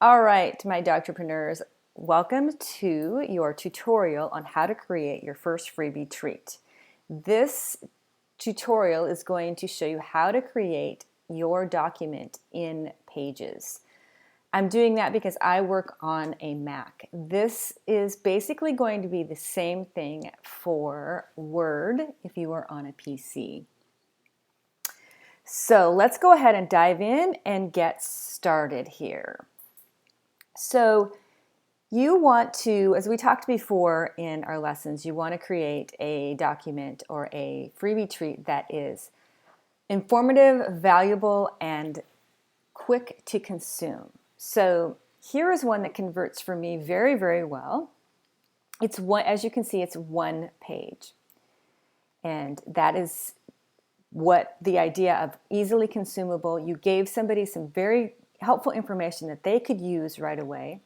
All right, my doctorpreneurs, welcome to your tutorial on how to create your first freebie treat. This tutorial is going to show you how to create your document in Pages. I'm doing that because I work on a Mac. This is basically going to be the same thing for Word if you are on a PC. So let's go ahead and dive in and get started here. So you want to, as we talked before in our lessons, you want to create a document or a freebie treat that is informative, valuable, and quick to consume. So here is one that converts for me very, very well. It's one, as you can see, it's one page. And that is what the idea of easily consumable. You gave somebody some very helpful information that they could use right away.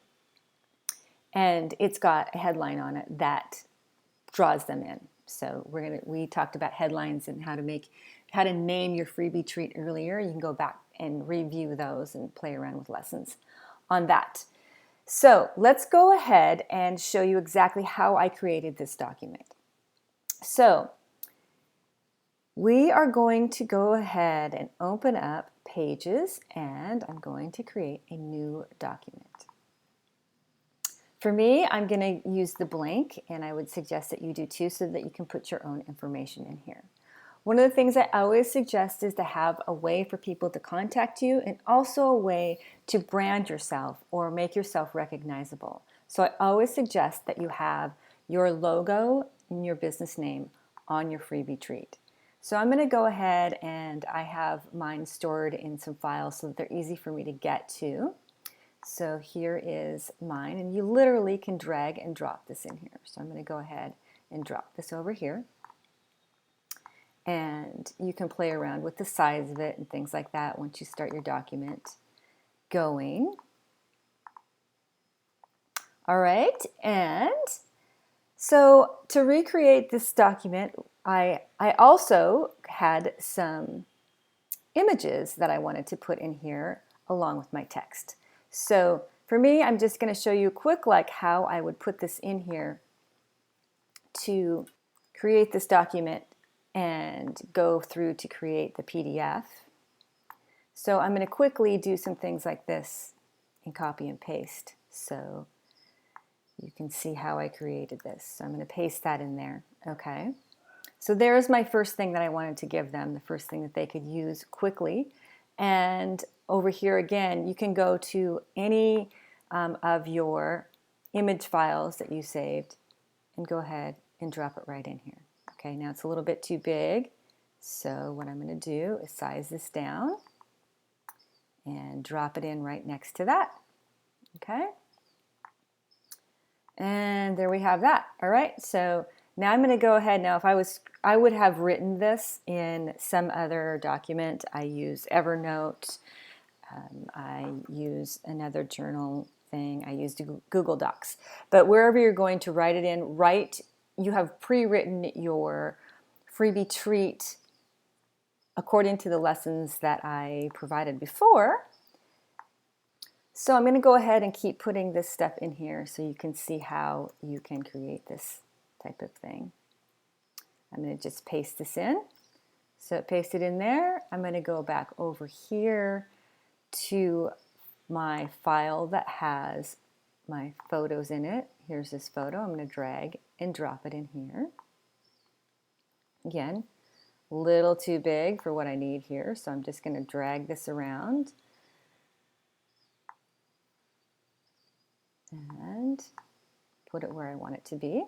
And it's got a headline on it that draws them in. So we talked about headlines and how to name your freebie treat earlier. You can go back and review those and play around with lessons on that. So let's go ahead and show you exactly how I created this document. So we are going to go ahead and open up Pages, and I'm going to create a new document. For me, I'm going to use the blank, and I would suggest that you do too so that you can put your own information in here. One of the things I always suggest is to have a way for people to contact you and also a way to brand yourself or make yourself recognizable. So I always suggest that you have your logo and your business name on your freebie treat. So I'm going to go ahead and I have mine stored in some files so that they're easy for me to get to. So here is mine, and you literally can drag and drop this in here. So I'm going to go ahead and drop this over here. And you can play around with the size of it and things like that once you start your document going. All right, and so to recreate this document, I also had some images that I wanted to put in here along with my text. So for me, I'm just going to show you quick how I would put this in here to create this document and go through to create the PDF. So I'm going to quickly do some things like this and copy and paste so you can see how I created this. So I'm going to paste that in there. Okay. So there's my first thing that I wanted to give them, the first thing that they could use quickly. And over here again, you can go to any of your image files that you saved and go ahead and drop it right in here. Okay, now it's a little bit too big, so what I'm going to do is size this down and drop it in right next to that. Okay, and there we have that. All right, so now I'm going to go ahead. Now if I would have written this in some other document. I use Evernote, I use another journal thing, I use Google Docs. But wherever you're going to write it in, you have pre-written your freebie treat according to the lessons that I provided before. So I'm going to go ahead and keep putting this stuff in here so you can see how you can create this type of thing. I'm going to just paste this in. So it pasted in there. I'm going to go back over here to my file that has my photos in it. Here's this photo. I'm going to drag and drop it in here. Again, a little too big for what I need here, so I'm just going to drag this around and put it where I want it to be.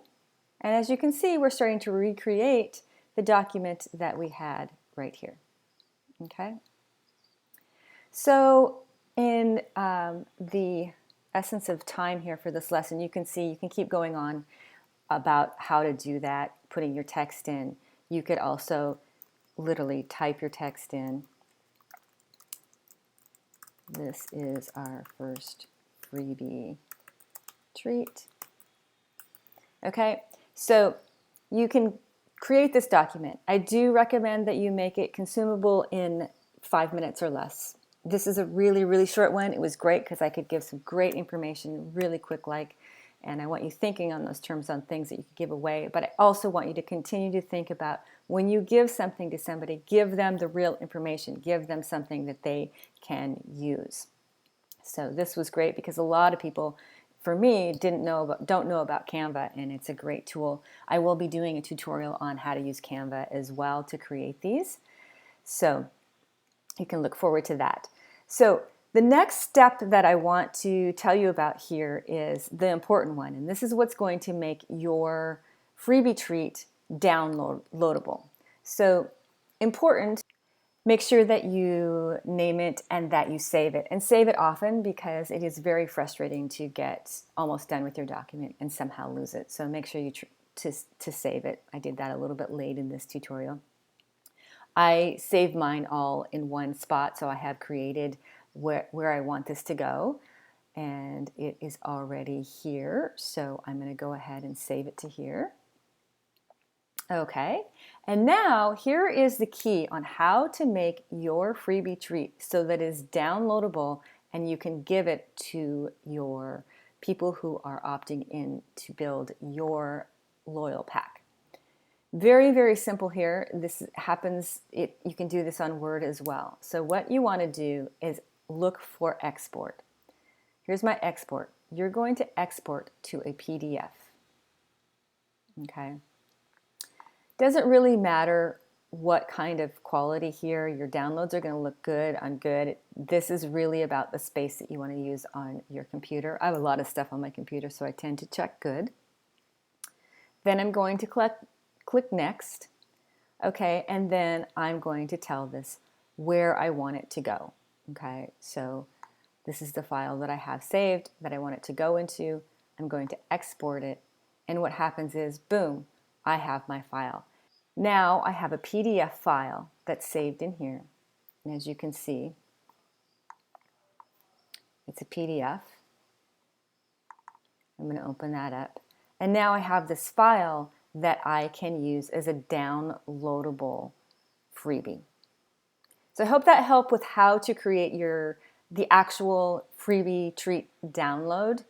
And as you can see, we're starting to recreate the document that we had right here. Okay. So in the essence of time here for this lesson, you can see you can keep going on about how to do that, putting your text in. You could also literally type your text in. This is our first freebie treat. Okay, so you can create this document. I do recommend that you make it consumable in 5 minutes or less. This is a really, really short one. It was great because I could give some great information really quick like, and I want you thinking on those terms on things that you could give away. But I also want you to continue to think about when you give something to somebody, give them the real information. Give them something that they can use. So this was great because a lot of people, for me, don't know about Canva, and it's a great tool. I will be doing a tutorial on how to use Canva as well to create these. So you can look forward to that. So the next step that I want to tell you about here is the important one, and this is what's going to make your Freebie Treat downloadable. So important, make sure that you name it and that you save it. And save it often because it is very frustrating to get almost done with your document and somehow lose it. So make sure you to save it. I did that a little bit late in this tutorial. I saved mine all in one spot, so I have created where I want this to go, and it is already here. So I'm going to go ahead and save it to here. Okay, and now here is the key on how to make your Freebie Treat so that it is downloadable and you can give it to your people who are opting in to build your loyal pack. Very, very simple here. This happens, you can do this on Word as well. So what you want to do is look for export. Here's my export. You're going to export to a PDF. Okay. Doesn't really matter what kind of quality here. Your downloads are going to look good on good. This is really about the space that you want to use on your computer. I have a lot of stuff on my computer, so I tend to check good. Then I'm going to click next. Okay, and then I'm going to tell this where I want it to go. Okay, so this is the file that I have saved that I want it to go into. I'm going to export it, and what happens is, boom, I have my file. Now I have a PDF file that's saved in here, and as you can see, it's a PDF. I'm going to open that up, and now I have this file that I can use as a downloadable freebie. So I hope that helped with how to create the actual Freebie Treat download,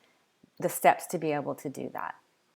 the steps to be able to do that.